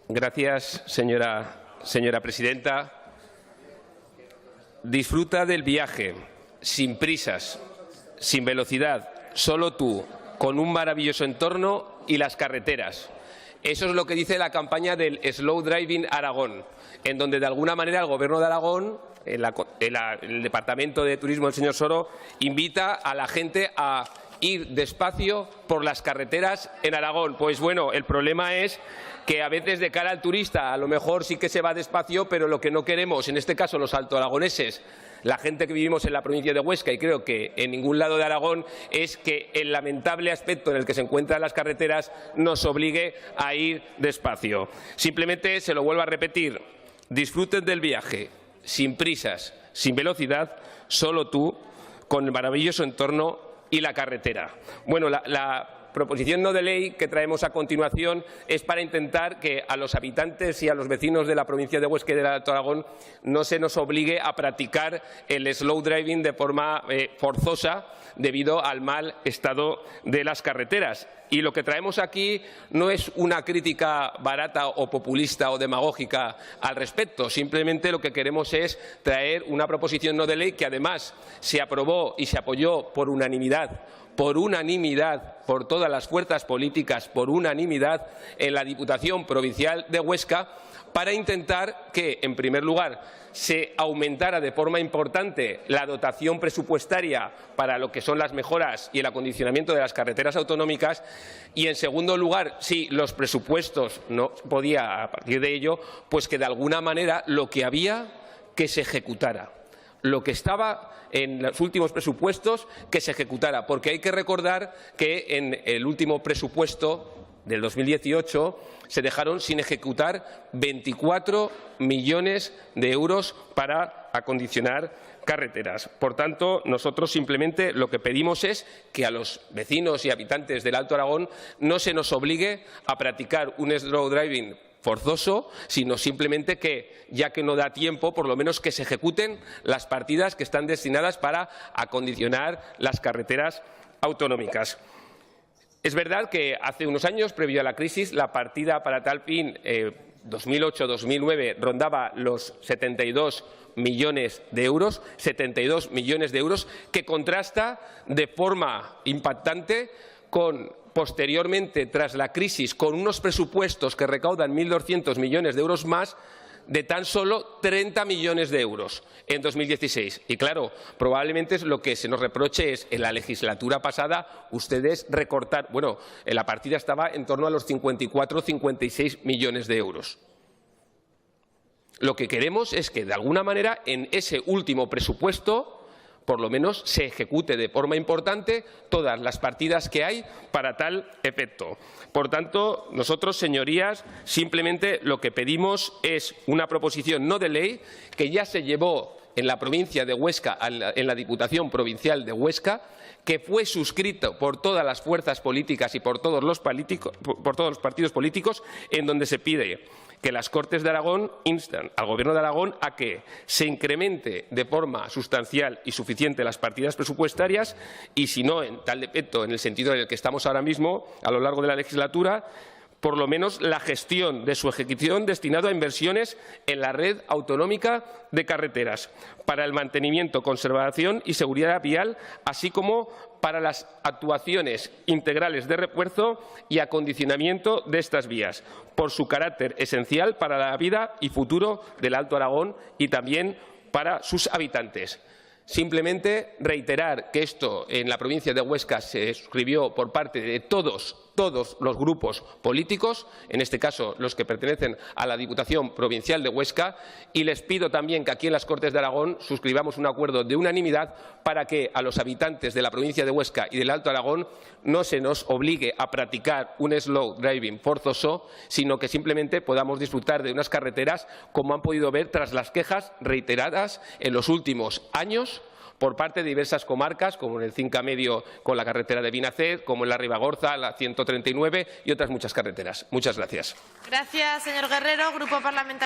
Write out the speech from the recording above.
Gracias, señora presidenta. Disfruta del viaje, sin prisas, sin velocidad, solo tú, con un maravilloso entorno y las carreteras. Eso es lo que dice la campaña del Slow Driving Aragón, en donde de alguna manera el Gobierno de Aragón, el Departamento de Turismo del señor Soro, invita a la gente a ir despacio por las carreteras en Aragón. Pues bueno, el problema es que a veces de cara al turista a lo mejor sí que se va despacio, pero lo que no queremos, en este caso los altoaragoneses, la gente que vivimos en la provincia de Huesca y creo que en ningún lado de Aragón, es que el lamentable aspecto en el que se encuentran las carreteras nos obligue a ir despacio. Simplemente se lo vuelvo a repetir, disfruten del viaje, sin prisas, sin velocidad, solo tú, con el maravilloso entorno y la carretera. Bueno, la proposición no de ley que traemos a continuación es para intentar que a los habitantes y a los vecinos de la provincia de Huesca y del Alto Aragón no se nos obligue a practicar el slow driving de forma forzosa debido al mal estado de las carreteras. Y lo que traemos aquí no es una crítica barata o populista o demagógica al respecto. Simplemente lo que queremos es traer una proposición no de ley que además se aprobó y se apoyó por unanimidad por todas las fuerzas políticas, por unanimidad en la Diputación Provincial de Huesca, para intentar que, en primer lugar, se aumentara de forma importante la dotación presupuestaria para lo que son las mejoras y el acondicionamiento de las carreteras autonómicas y, en segundo lugar, si los presupuestos no podía, a partir de ello, pues que de alguna manera lo que había que se ejecutara. Lo que estaba en los últimos presupuestos que se ejecutara, porque hay que recordar que en el último presupuesto del 2018 se dejaron sin ejecutar 24 millones de euros para acondicionar carreteras. Por tanto, nosotros simplemente lo que pedimos es que a los vecinos y habitantes del Alto Aragón no se nos obligue a practicar un slow driving forzoso, sino simplemente que, ya que no da tiempo, por lo menos que se ejecuten las partidas que están destinadas para acondicionar las carreteras autonómicas. Es verdad que hace unos años, previo a la crisis, la partida para tal fin 2008-2009 rondaba los 72 millones de euros, que contrasta de forma impactante con, posteriormente, tras la crisis, con unos presupuestos que recaudan 1.200 millones de euros más, de tan solo 30 millones de euros en 2016. Y claro, probablemente lo que se nos reproche es en la legislatura pasada ustedes recortar, bueno, la partida estaba en torno a los 54 o 56 millones de euros. Lo que queremos es que, de alguna manera, en ese último presupuesto, por lo menos se ejecute de forma importante todas las partidas que hay para tal efecto. Por tanto, nosotros, señorías, simplemente lo que pedimos es una proposición no de ley que ya se llevó en la provincia de Huesca, en la Diputación Provincial de Huesca, que fue suscrito por todas las fuerzas políticas y por todos los partidos políticos, en donde se pide que las Cortes de Aragón instan al Gobierno de Aragón a que se incremente de forma sustancial y suficiente las partidas presupuestarias y, si no en tal efecto, en el sentido en el que estamos ahora mismo, a lo largo de la legislatura, por lo menos la gestión de su ejecución destinada a inversiones en la red autonómica de carreteras, para el mantenimiento, conservación y seguridad vial, así como para las actuaciones integrales de refuerzo y acondicionamiento de estas vías, por su carácter esencial para la vida y futuro del Alto Aragón y también para sus habitantes. Simplemente reiterar que esto en la provincia de Huesca se suscribió por parte de todos los grupos políticos, en este caso los que pertenecen a la Diputación Provincial de Huesca, y les pido también que aquí en las Cortes de Aragón suscribamos un acuerdo de unanimidad para que a los habitantes de la provincia de Huesca y del Alto Aragón no se nos obligue a practicar un slow driving forzoso, sino que simplemente podamos disfrutar de unas carreteras, como han podido ver tras las quejas reiteradas en los últimos años por parte de diversas comarcas, como en el Cinca Medio con la carretera de Vinaced, como en la Ribagorza, la 139 y otras muchas carreteras. Muchas gracias. Gracias, señor Guerrero. Grupo Parlamentario